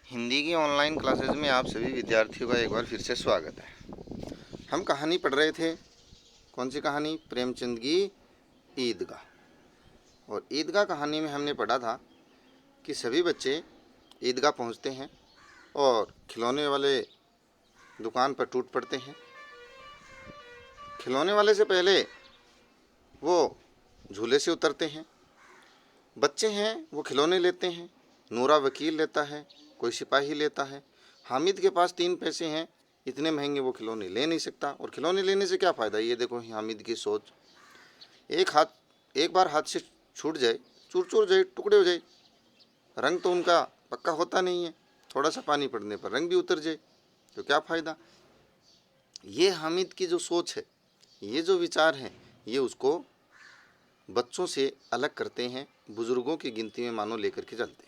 हिंदी की online classes में आप सभी विद्यार्थियों का एक बार फिर से स्वागत है। हम कहानी पढ़ रहे थे। कौन सी कहानी? प्रेमचंद की ईदगाह। और ईदगाह कहानी में हमने पढ़ा था कि सभी बच्चे ईदगाह पहुंचते हैं और खिलौने वाले दुकान पर टूट पड़ते हैं। खिलौने वाले से पहले वो झूले से उतरते हैं। बच्चे हैं वो खिलौने लेते हैं। नूरा वकील लेता है, कोई सिपाही लेता है। हामिद के पास 3 पैसे हैं, इतने महंगे वो खिलौने ले नहीं सकता। और खिलौने लेने से क्या फ़ायदा? ये देखो हामिद की सोच। एक बार हाथ से छूट जाए, चूर चूर जाए, टुकड़े हो जाए। रंग तो उनका पक्का होता नहीं है, थोड़ा सा पानी पड़ने पर रंग भी उतर जाए तो क्या फ़ायदा। ये हामिद की जो सोच है, ये जो विचार हैं, ये उसको बच्चों से अलग करते हैं, बुज़ुर्गों की गिनती में मानो लेकर के चलते हैं।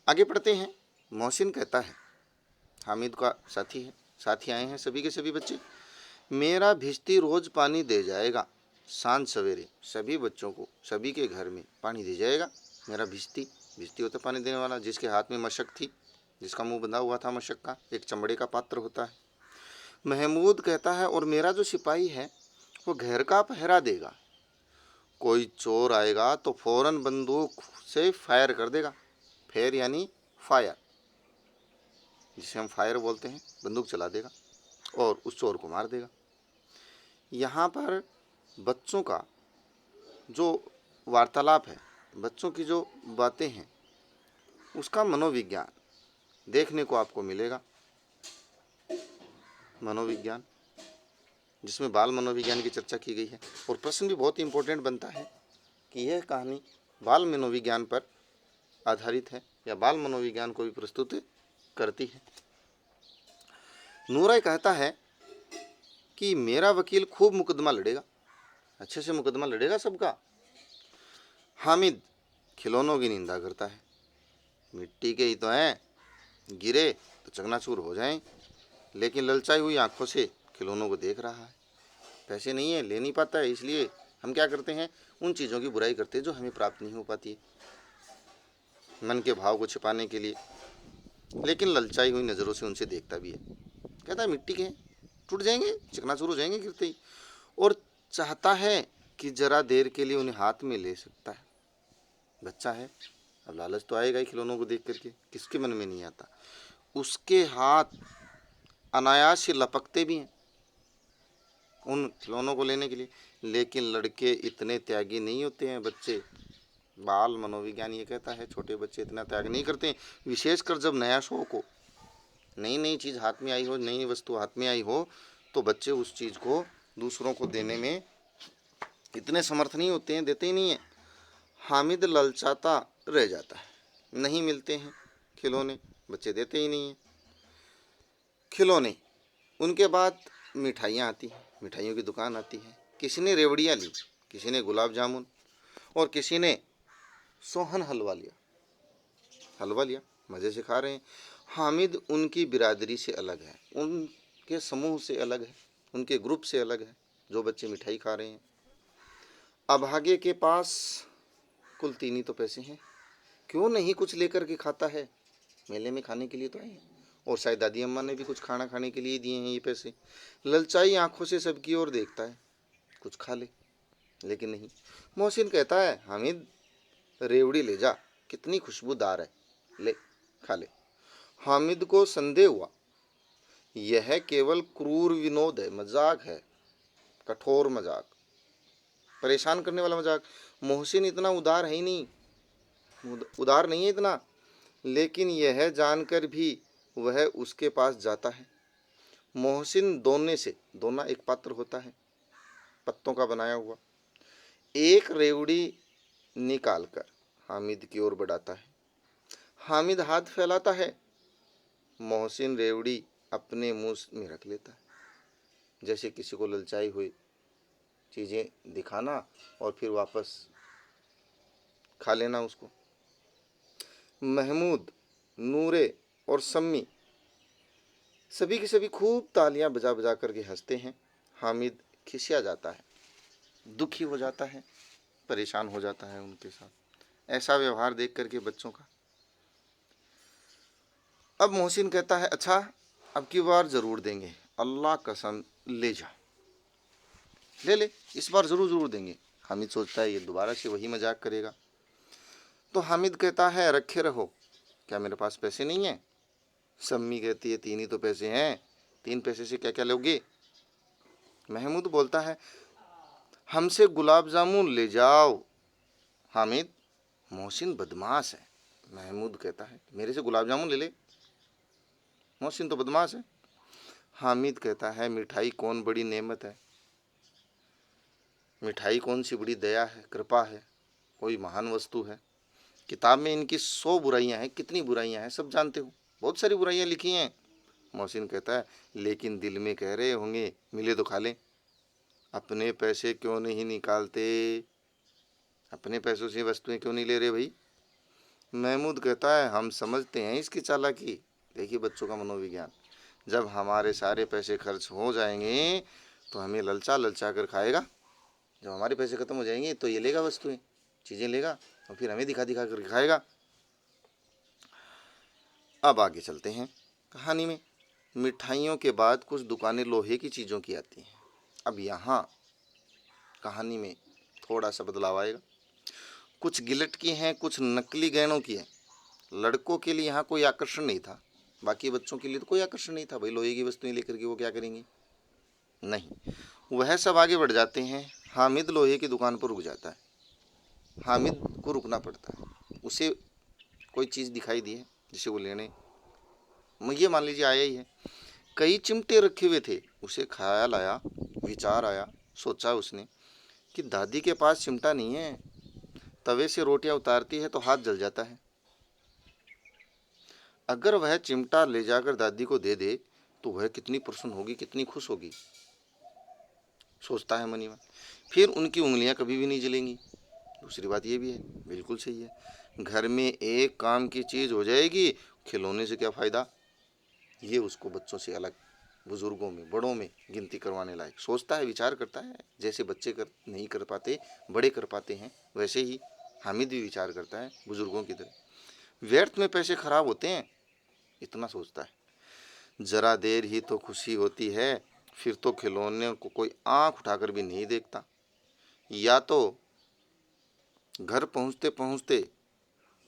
आगे पढ़ते हैं। मोहसिन कहता है, हामिद का साथी है, साथी आए हैं सभी के सभी बच्चे। मेरा भिश्ती रोज पानी दे जाएगा, सांझ सवेरे सभी बच्चों को सभी के घर में पानी दे जाएगा। मेरा भिश्ती, भिश्ती होता पानी देने वाला, जिसके हाथ में मशक थी, जिसका मुंह बंधा हुआ था मशक का, एक चमड़े का पात्र होता है। महमूद कहता है, और मेरा जो सिपाही है वो घर का पहरा देगा। कोई चोर आएगा तो फौरन बंदूक से फायर कर देगा। फेयर यानी फायर, जिसे हम फायर बोलते हैं, बंदूक चला देगा और उस चोर को मार देगा। यहाँ पर बच्चों का जो वार्तालाप है, बच्चों की जो बातें हैं, उसका मनोविज्ञान देखने को आपको मिलेगा। मनोविज्ञान, जिसमें बाल मनोविज्ञान की चर्चा की गई है। और प्रश्न भी बहुत इंपॉर्टेंट बनता है कि यह कहानी बाल मनोविज्ञान पर आधारित है या बाल मनोविज्ञान को भी प्रस्तुत करती है। नूरा कहता है कि मेरा वकील खूब मुकदमा लड़ेगा, अच्छे से मुकदमा लड़ेगा सबका। हामिद खिलौनों की निंदा करता है, मिट्टी के ही तो हैं, गिरे तो चकनाचूर हो जाएं। लेकिन ललचाई हुई आंखों से खिलौनों को देख रहा है। पैसे नहीं है, ले नहीं पाता है, इसलिए हम क्या करते हैं, उन चीज़ों की बुराई करते हैं जो हमें प्राप्त नहीं हो पाती है, मन के भाव को छिपाने के लिए। लेकिन ललचाई हुई नज़रों से उनसे देखता भी है। कहता है मिट्टी के हैं, टूट जाएंगे, चकनाचूर हो जाएंगे गिरते ही। और चाहता है कि जरा देर के लिए उन्हें हाथ में ले सकता है। बच्चा है, अब लालच तो आएगा ही खिलौनों को देख करके, किसके मन में नहीं आता। उसके हाथ अनायास ही लपकते भी हैं उन खिलौनों को लेने के लिए। लेकिन लड़के इतने त्यागी नहीं होते हैं, बच्चे, बाल मनोविज्ञान ये कहता है छोटे बच्चे इतना त्याग नहीं करते हैं। विशेषकर जब नया शौक हो, नई नई चीज़ हाथ में आई हो, नई वस्तु हाथ में आई हो, तो बच्चे उस चीज़ को दूसरों को देने में इतने समर्थ नहीं होते हैं, देते ही नहीं हैं। हामिद ललचाता रह जाता है, नहीं मिलते हैं खिलौने, बच्चे देते ही नहीं हैं खिलौने। उनके बाद मिठाइयाँ आती हैं, मिठाइयों की दुकान आती है। किसी ने रेवड़ियाँ ली, किसी ने गुलाब जामुन, और किसी ने सोहन हलवा लिया। हलवा लिया, मज़े से खा रहे हैं। हामिद उनकी बिरादरी से अलग है, उनके समूह से अलग है, उनके ग्रुप से अलग है जो बच्चे मिठाई खा रहे हैं। अभागे के पास कुल 3 ही तो पैसे हैं, क्यों नहीं कुछ लेकर के खाता है? मेले में खाने के लिए तो आए हैं, और शायद दादी अम्मा ने भी कुछ खाना खाने के लिए दिए हैं ये पैसे। ललचाई आंखों से सबकी ओर देखता है, कुछ खा ले, लेकिन नहीं। मोहसिन कहता है, हामिद रेवड़ी ले जा, कितनी खुशबूदार है, ले खा ले। हामिद को संदेह हुआ, यह केवल क्रूर विनोद है, मजाक है, कठोर मजाक, परेशान करने वाला मजाक। मोहसिन इतना उदार है ही नहीं, उदार नहीं है इतना। लेकिन यह जानकर भी वह उसके पास जाता है। मोहसिन दोने से, दोना एक पात्र होता है पत्तों का बनाया हुआ, एक रेवड़ी निकालकर हामिद की ओर बढ़ाता है। हामिद हाथ फैलाता है, मोहसिन रेवड़ी अपने मुंह में रख लेता है, जैसे किसी को ललचाई हुई चीज़ें दिखाना और फिर वापस खा लेना उसको। महमूद, नूरे और सम्मी सभी के सभी खूब तालियां बजा बजा करके हंसते हैं। हामिद खिसिया जाता है, दुखी हो जाता है, परेशान हो जाता है उनके साथ ऐसा व्यवहार देख करके बच्चों का। अब मोहसिन कहता है अच्छा अब की बार ज़रूर देंगे, अल्लाह कसम ले जा, ले ले, इस बार ज़रूर ज़रूर देंगे। हामिद सोचता है ये दोबारा से वही मजाक करेगा। तो हामिद कहता है रखे रहो, क्या मेरे पास पैसे नहीं हैं? सम्मी कहती है 3 ही तो पैसे हैं, 3 पैसे से क्या क्या लोगे? महमूद बोलता है हमसे गुलाब जामुन ले जाओ। हामिद, मोहसिन बदमाश है। महमूद कहता है मेरे से गुलाब जामुन ले ले, मोहसिन तो बदमाश है। हामिद कहता है मिठाई कौन बड़ी नेमत है, मिठाई कौन सी बड़ी दया है, कृपा है, कोई महान वस्तु है। किताब में इनकी 100 बुराइयां हैं, कितनी बुराइयां हैं सब जानते हो, बहुत सारी बुराइयां लिखी हैं। मोहसिन कहता है लेकिन दिल में कह रहे होंगे मिले तो खा लें, अपने पैसे क्यों नहीं निकालते, अपने पैसों से वस्तुएं क्यों नहीं ले रहे भाई? महमूद कहता है हम समझते हैं इसकी चालाकी। देखिए बच्चों का मनोविज्ञान, जब हमारे सारे पैसे खर्च हो जाएंगे तो हमें ललचा ललचा कर खाएगा, जब हमारे पैसे खत्म हो जाएंगे तो ये लेगा वस्तुएं, चीज़ें लेगा और फिर हमें दिखा दिखा कर खाएगा। अब आगे चलते हैं कहानी में। मिठाइयों के बाद कुछ दुकानें लोहे की चीज़ों की आती हैं। अब यहाँ कहानी में थोड़ा सा बदलाव आएगा। कुछ गिलट की हैं, कुछ नकली गहनों की हैं। लड़कों के लिए यहाँ कोई आकर्षण नहीं था, बाकी बच्चों के लिए तो कोई आकर्षण नहीं था भाई, लोहे की वस्तुएं लेकर के वो क्या करेंगे, नहीं। वह सब आगे बढ़ जाते हैं। हामिद लोहे की दुकान पर रुक जाता है। हामिद को रुकना पड़ता है, उसे कोई चीज़ दिखाई दी है जिसे वो लेने, ये मान लीजिए आया ही है। कई चिमटे रखे हुए थे, उसे ख्याल आया, विचार आया, सोचा उसने कि दादी के पास चिमटा नहीं है, तवे से रोटियां उतारती है तो हाथ जल जाता है, अगर वह चिमटा ले जाकर दादी को दे दे तो वह कितनी प्रसन्न होगी, कितनी खुश होगी, सोचता है मनी में। फिर उनकी उंगलियां कभी भी नहीं जलेंगी। दूसरी बात ये भी है, बिल्कुल सही है, घर में एक काम की चीज़ हो जाएगी, खिलौने से क्या फ़ायदा। ये उसको बच्चों से अलग, बुजुर्गों में, बड़ों में गिनती करवाने लायक, सोचता है, विचार करता है। जैसे बच्चे नहीं कर पाते, बड़े कर पाते हैं, वैसे ही हामिद भी विचार करता है बुजुर्गों की तरह। व्यर्थ में पैसे खराब होते हैं, इतना सोचता है। जरा देर ही तो खुशी होती है, फिर तो खिलौने को कोई आंख उठाकर भी नहीं देखता, या तो घर पहुंचते पहुंचते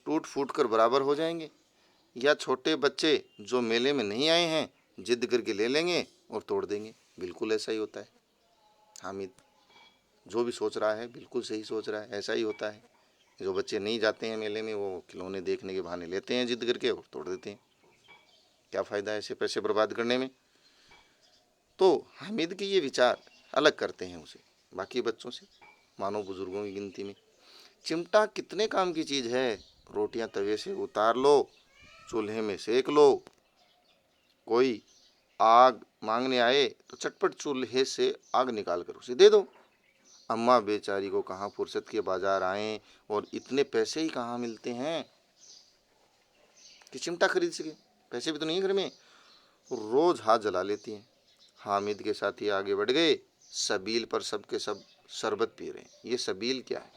टूट फूट कर बराबर हो जाएंगे, या छोटे बच्चे जो मेले में नहीं आए हैं जिद करके ले लेंगे और तोड़ देंगे। बिल्कुल ऐसा ही होता है। हामिद जो भी सोच रहा है बिल्कुल सही सोच रहा है, ऐसा ही होता है। जो बच्चे नहीं जाते हैं मेले में वो खिलौने देखने के बहाने लेते हैं जिद करके और तोड़ देते हैं। क्या फ़ायदा है ऐसे पैसे बर्बाद करने में। तो हामिद के ये विचार अलग करते हैं उसे बाकी बच्चों से, मानो बुजुर्गों की गिनती में। चिमटा कितने काम की चीज़ है, रोटियां तवे से उतार लो, चूल्हे में सेक लो, कोई आग मांगने आए तो चटपट चूल्हे से आग निकाल कर उसे दे दो। अम्मा बेचारी को कहाँ फुर्सत के बाजार आए और इतने पैसे ही कहाँ मिलते हैं कि चिमटा खरीद सके, पैसे भी तो नहीं है घर में, रोज हाथ जला लेती हैं। हामिद के साथी आगे बढ़ गए, सबील पर सबके सब शरबत पी रहे हैं। ये सबील क्या है?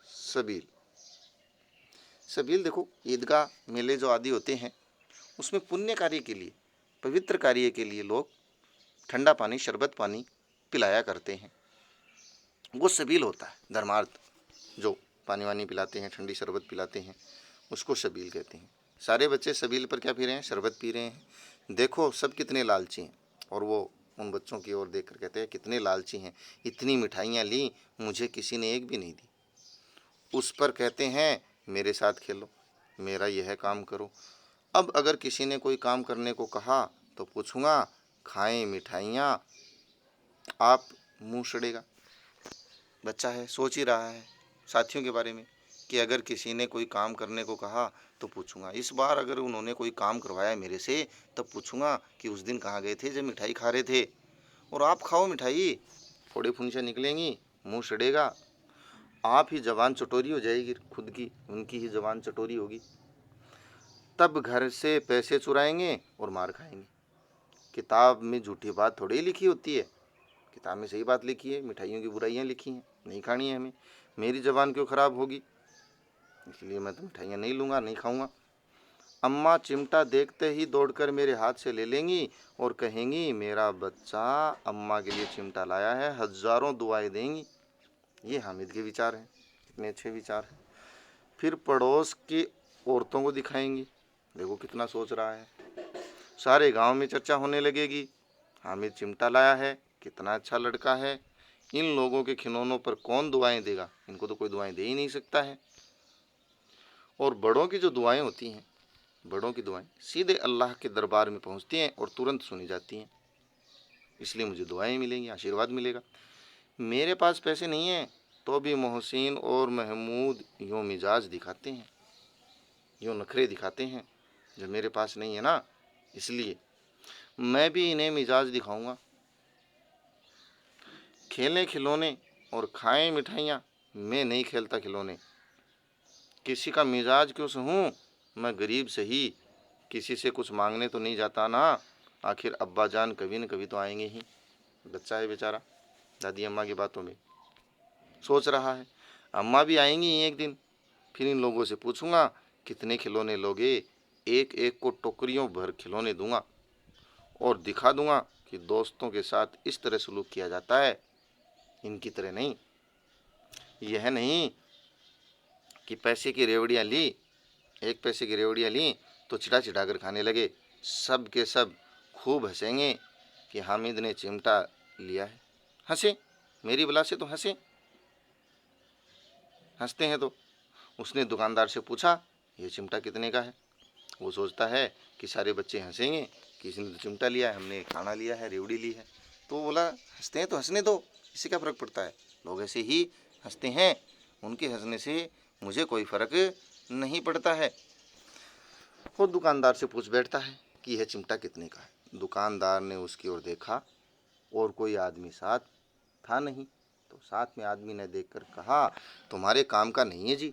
सबील, सबील देखो, ईदगाह मेले जो आदि होते हैं उसमें पुण्य कार्य के लिए, पवित्र कार्य के लिए लोग ठंडा पानी, शरबत पानी पिलाया करते हैं, वो सबील होता है। धर्मार्थ जो पानी वानी पिलाते हैं, ठंडी शरबत पिलाते हैं, उसको सबील कहते हैं। सारे बच्चे सबील पर क्या पी रहे हैं? शरबत पी रहे हैं। देखो सब कितने लालची हैं, और वो उन बच्चों की ओर देख कर कहते हैं कितने लालची हैं, इतनी मिठाइयाँ ली, मुझे किसी ने एक भी नहीं दी। उस पर कहते हैं मेरे साथ खेलो, मेरा यह काम करो। अब अगर किसी ने कोई काम करने को कहा तो पूछूंगा खाएं मिठाइयाँ, आप मुंह सड़ेगा। बच्चा है, सोच ही रहा है साथियों के बारे में कि अगर किसी ने कोई काम करने को कहा तो पूछूंगा। इस बार अगर उन्होंने कोई काम करवाया मेरे से तब पूछूंगा कि उस दिन कहाँ गए थे जब मिठाई खा रहे थे, और आप खाओ मिठाई, फोड़े फुंसियाँ निकलेंगी, मुंह सड़ेगा, आप ही जवान चटोरी हो जाएगी, खुद की उनकी ही जवान चटोरी होगी। तब घर से पैसे चुराएंगे और मार खाएंगे। किताब में झूठी बात थोड़ी लिखी होती है, किताब में सही बात लिखी है, मिठाइयों की बुराइयां लिखी हैं, नहीं खानी है हमें। मेरी ज़बान क्यों ख़राब होगी, इसलिए मैं तो मिठाइयाँ नहीं लूँगा, नहीं खाऊँगा। अम्मा चिमटा देखते ही दौड़कर मेरे हाथ से ले लेंगी और कहेंगी मेरा बच्चा अम्मा के लिए चिमटा लाया है, हजारों दुआएं देंगी। ये हामिद के विचार हैं, कितने अच्छे विचार हैं। फिर पड़ोस की औरतों को दिखाएंगी, देखो कितना सोच रहा है। सारे गांव में चर्चा होने लगेगी, हामिद चिमटा लाया है, कितना अच्छा लड़का है। इन लोगों के खिलौनों पर कौन दुआएं देगा, इनको तो कोई दुआएं दे ही नहीं सकता है। और बड़ों की जो दुआएं होती हैं, बड़ों की दुआएं सीधे अल्लाह के दरबार में पहुंचती हैं और तुरंत सुनी जाती हैं, इसलिए मुझे दुआएं मिलेंगी, आशीर्वाद मिलेगा। मेरे पास पैसे नहीं हैं तो भी मोहसिन और महमूद यूँ मिजाज दिखाते हैं, यूँ नखरे दिखाते हैं। जब मेरे पास नहीं है ना, इसलिए मैं भी इन्हें मिजाज दिखाऊंगा। खेलें खिलौने और खाएं मिठाइयाँ, मैं नहीं खेलता खिलौने। किसी का मिजाज क्यों सहूँ, मैं गरीब सही, किसी से कुछ मांगने तो नहीं जाता ना, आखिर अब्बा जान कभी न कभी तो आएंगे ही। बच्चा है बेचारा, दादी अम्मा की बातों में सोच रहा है, अम्मा भी आएंगी एक दिन, फिर इन लोगों से पूछूंगा कितने खिलौने लोगे, एक एक को टोकरियों भर खिलौने दूंगा और दिखा दूंगा कि दोस्तों के साथ इस तरह सलूक किया जाता है, इनकी तरह नहीं। यह नहीं कि पैसे की रेवड़ियाँ ली, एक पैसे की रेवड़ियाँ ली तो चिढ़ा चिढ़ा कर खाने लगे। सब के सब खूब हंसेंगे कि हामिद ने चिमटा लिया है। हंसे, मेरी बला से तो हंसे। हंसते हैं तो उसने दुकानदार से पूछा ये चिमटा कितने का है। वो सोचता है कि सारे बच्चे हंसेंगे कि इसने तो चिमटा लिया है, हमने खाना लिया है, रेवड़ी ली है। तो बोला हंसते हैं तो हंसने दो, इससे क्या फ़र्क पड़ता है, लोग ऐसे ही हंसते हैं, उनके हंसने से मुझे कोई फ़र्क नहीं पड़ता है। वो दुकानदार से पूछ बैठता है कि यह चिमटा कितने का है। दुकानदार ने उसकी ओर देखा और कोई आदमी साथ था नहीं, तो साथ में आदमी ने देखकर कहा तुम्हारे काम का नहीं है जी।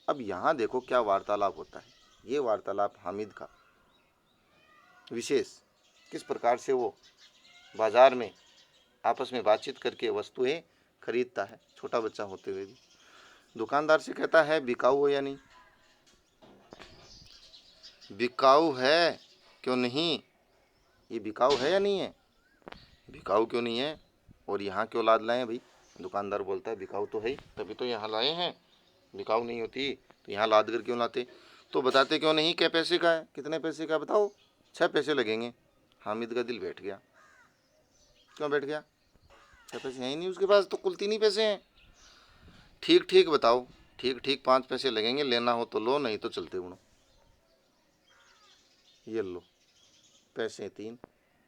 अब यहाँ देखो क्या वार्तालाप होता है, ये वार्तालाप हामिद का विशेष, किस प्रकार से वो बाजार में आपस में बातचीत करके वस्तुएं खरीदता है, छोटा बच्चा होते हुए भी। दुकानदार से कहता है बिकाऊ हो या नहीं, बिकाऊ है क्यों नहीं, ये बिकाऊ है या नहीं है, बिकाऊ क्यों नहीं है और यहाँ क्यों लाद लाए हैं भाई। दुकानदार बोलता है बिकाऊ तो है ही, तभी तो यहाँ लाए हैं, बिकाऊ नहीं होती तो यहाँ लाद कर क्यों लाते। तो बताते क्यों नहीं, क्या पैसे का है, कितने पैसे का बताओ। 6 पैसे लगेंगे। हामिद का दिल बैठ गया। क्यों बैठ गया, 6 पैसे हैं ही नहीं उसके पास, तो कुल 3 ही पैसे हैं। ठीक ठीक बताओ, ठीक ठीक 5 पैसे लगेंगे, लेना हो तो लो, नहीं तो चलते उड़ो। ये लो पैसे 3,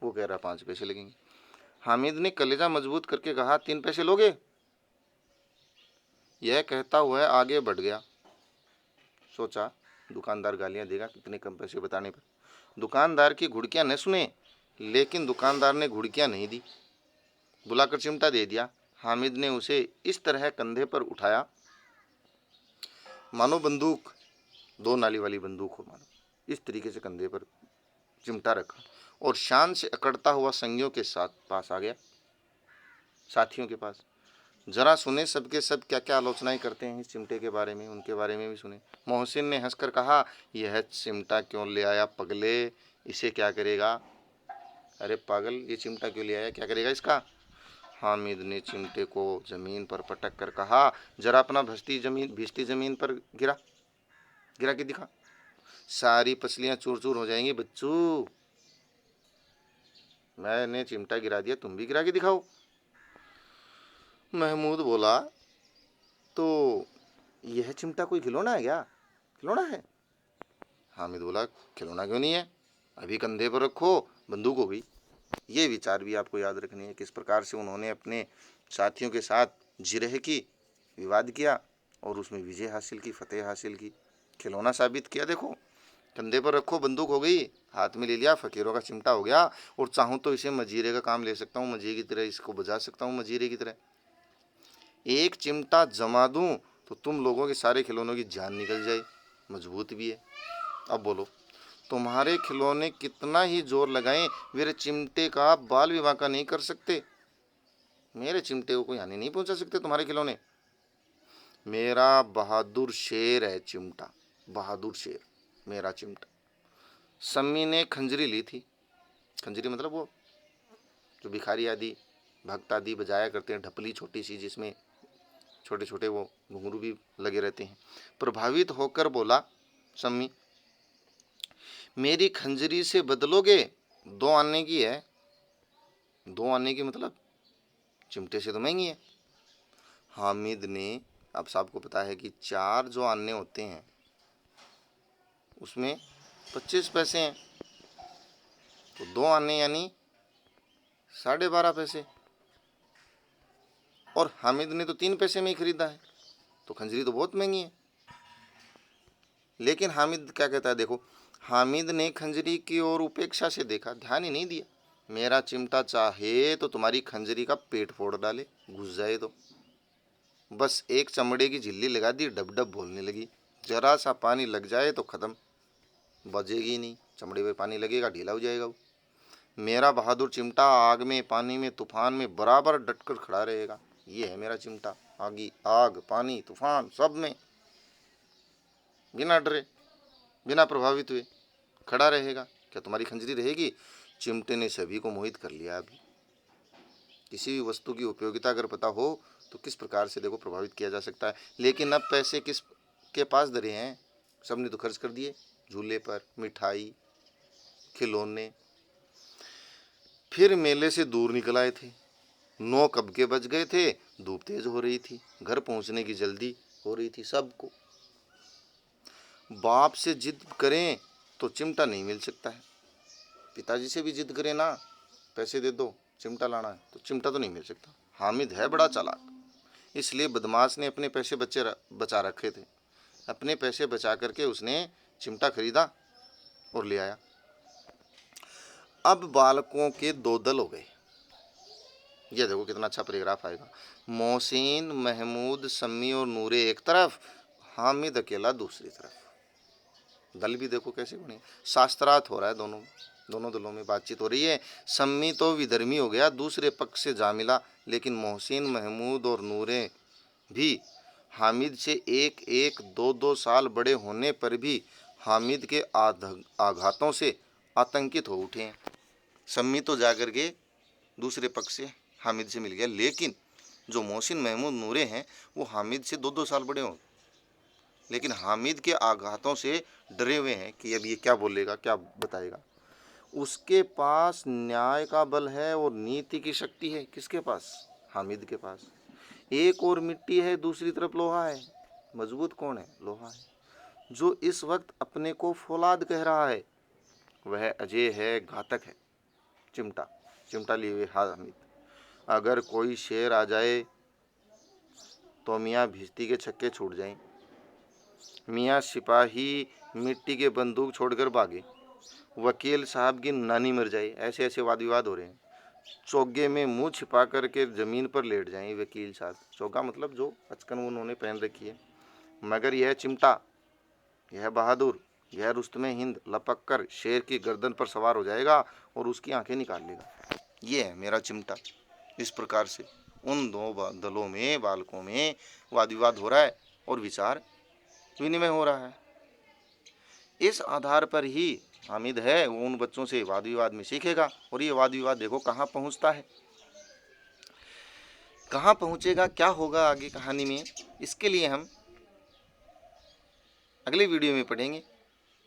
वो कह रहा 5 पैसे लगेंगे। हामिद ने कलेजा मजबूत करके कहा 3 पैसे लोगे। यह कहता हुआ आगे बढ़ गया। सोचा दुकानदार गालियां देगा कितने कम पैसे बताने पर। दुकानदार की घुड़कियां न सुने, लेकिन दुकानदार ने घुड़कियां नहीं दी, बुलाकर चिमटा दे दिया। हामिद ने उसे इस तरह कंधे पर उठाया मानो बंदूक, 2 नाली वाली बंदूक हो मानो, इस तरीके से कंधे पर चिमटा रखा और शान से अकड़ता हुआ संगियों के साथ पास आ गया, साथियों के पास। जरा सुने सबके सब क्या क्या आलोचनाएं करते हैं इस चिमटे के बारे में, उनके बारे में भी सुने। मोहसिन ने हंसकर कहा यह चिमटा क्यों ले आया पगले, इसे क्या करेगा। अरे पागल, ये चिमटा क्यों ले आया, क्या करेगा इसका। हामिद ने चिमटे को जमीन पर पटक कर कहा जरा अपना भिश्ती जमीन पर गिरा, गिरा के दिखा, सारी पसलियां चूर चूर हो जाएंगी बच्चू। मैंने चिमटा गिरा दिया, तुम भी गिरा के दिखाओ। महमूद बोला तो यह चिमटा कोई खिलौना है क्या, खिलौना है। हामिद बोला खिलौना क्यों नहीं है, अभी कंधे पर रखो बंदूक हो गई। ये विचार भी आपको याद रखनी है, किस प्रकार से उन्होंने अपने साथियों के साथ जिरह की, विवाद किया और उसमें विजय हासिल की, फतेह हासिल की, खिलौना साबित किया। देखो कंधे पर रखो बंदूक हो गई, हाथ में ले लिया फकीरों का चिमटा हो गया, और चाहूँ तो इसे मजीरे का काम ले सकता हूँ, मजीरे की तरह इसको बजा सकता हूँ, मजीरे की तरह। एक चिमटा जमा दूँ तो तुम लोगों के सारे खिलौनों की जान निकल जाए, मजबूत भी है। अब बोलो तुम्हारे खिलौने कितना ही जोर लगाएं, मेरे चिमटे का बाल भी बांका नहीं कर सकते, मेरे चिमटे को कोई हानि नहीं पहुंचा सकते तुम्हारे खिलौने। मेरा बहादुर शेर है चिमटा, बहादुर शेर, मेरा चिमटा। सम्मी ने खंजरी ली थी। खंजरी मतलब वो जो भिखारी आदि भक्त आदि बजाया करते हैं, ढपली छोटी सी जिसमें छोटे छोटे वो घुंघरू भी लगे रहते हैं। प्रभावित होकर बोला सम्मी, मेरी खंजरी से बदलोगे? 2 आने की है। 2 आने की मतलब चिमटे से तो महंगी है। हामिद ने, अब सबको पता है कि 4 जो आने होते हैं उसमें 25 पैसे हैं, तो 2 आने यानी 12.5 पैसे। और हामिद ने तो 3 पैसे में ही खरीदा है, तो खंजरी तो बहुत महंगी है। लेकिन हामिद क्या कहता है, देखो, हामिद ने खंजरी की ओर उपेक्षा से देखा, ध्यान ही नहीं दिया। मेरा चिमटा चाहे तो तुम्हारी खंजरी का पेट फोड़ डाले, घुस जाए तो। बस एक चमड़े की झिल्ली लगा दी, डब डब बोलने लगी। जरा सा पानी लग जाए तो खत्म, बजेगी नहीं। चमड़े पे पानी लगेगा, ढीला हो जाएगा वो। मेरा बहादुर चिमटा आग में, पानी में, तूफान में बराबर डटकर खड़ा रहेगा। ये है मेरा चिमटा, आग पानी तूफान सब में बिना डरे, बिना प्रभावित हुए खड़ा रहेगा। क्या तुम्हारी खंजरी रहेगी? चिमटे ने सभी को मोहित कर लिया। अभी किसी भी वस्तु की उपयोगिता अगर पता हो तो किस प्रकार से देखो प्रभावित किया जा सकता है। लेकिन अब पैसे किस के पास धरे हैं? सबने तो खर्च कर दिए, झूले पर, मिठाई, खिलौने। फिर मेले से दूर निकल आए थे। 9 कब के बज गए थे, धूप तेज हो रही थी, घर पहुंचने की जल्दी हो रही थी सबको। बाप से जिद करें तो चिमटा नहीं मिल सकता है, पिताजी से भी जिद करें ना, पैसे दे दो चिमटा लाना है, तो चिमटा तो नहीं मिल सकता। हामिद है बड़ा चालाक, इसलिए बदमाश ने अपने पैसे बचा रखे थे। अपने पैसे बचा करके उसने चिमटा खरीदा और ले आया। अब बालकों के 2 दल हो गए। ये देखो कितना अच्छा पैराग्राफ आएगा। मोहसिन, महमूद, सम्मी और नूरे एक तरफ, हामिद अकेला दूसरी तरफ। दल भी देखो कैसे बने, शास्त्रार्थ हो रहा है, दोनों दलों में बातचीत हो रही है। सम्मी तो विधर्मी हो गया, दूसरे पक्ष से जा मिला, लेकिन मोहसिन, महमूद और नूरे भी हामिद से 1-1, 2-2 साल बड़े होने पर भी हामिद के आघातों से आतंकित हो उठे हैं। सम्मी तो जाकर के दूसरे पक्ष से हामिद से मिल गया, लेकिन जो मोहसिन, महमूद, नूरे हैं वो हामिद से 2-2 साल बड़े हों, लेकिन हामिद के आघातों से डरे हुए हैं कि अब ये क्या बोलेगा, क्या बताएगा। उसके पास न्याय का बल है और नीति की शक्ति है। किसके पास? हामिद के पास। एक और मिट्टी है, दूसरी तरफ लोहा है। मजबूत कौन है? लोहा है। जो इस वक्त अपने को फौलाद कह रहा है वह अजय है, घातक है। चिमटा लिए हुए हामिद। अगर कोई शेर आ जाए तो मियाँ भिश्ती के छक्के छूट जाएं। मियाँ सिपाही मिट्टी के बंदूक छोड़कर भागे। वकील साहब की नानी मर जाए, ऐसे ऐसे वाद विवाद हो रहे हैं। चोगे में मुंह छिपा करके जमीन पर लेट जाएं वकील साहब। चोगा मतलब जो अचकन उन्होंने पहन रखी है। मगर यह चिमटा, यह बहादुर, यह रुस्तमे हिंद लपक कर शेर की गर्दन पर सवार हो जाएगा और उसकी आंखें निकाल लेगा। ये है मेरा चिमटा। इस प्रकार से उन 2 दलों में, बालकों में वाद विवाद हो रहा है और विचार विनिमय हो रहा है। इस आधार पर ही हामिद है वो उन बच्चों से वाद विवाद में सीखेगा। और ये वाद विवाद देखो कहाँ पहुँचता है, कहाँ पहुँचेगा, क्या होगा आगे कहानी में, इसके लिए हम अगले वीडियो में पढ़ेंगे,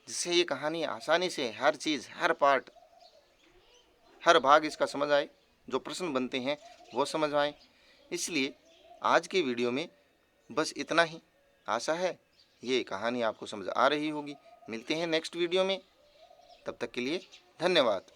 जिससे ये कहानी आसानी से हर चीज़, हर पार्ट, हर भाग इसका समझ आए, जो प्रश्न बनते हैं वो समझ आए। इसलिए आज की वीडियो में बस इतना ही। आशा है ये कहानी आपको समझ आ रही होगी। मिलते हैं नेक्स्ट वीडियो में, तब तक के लिए धन्यवाद।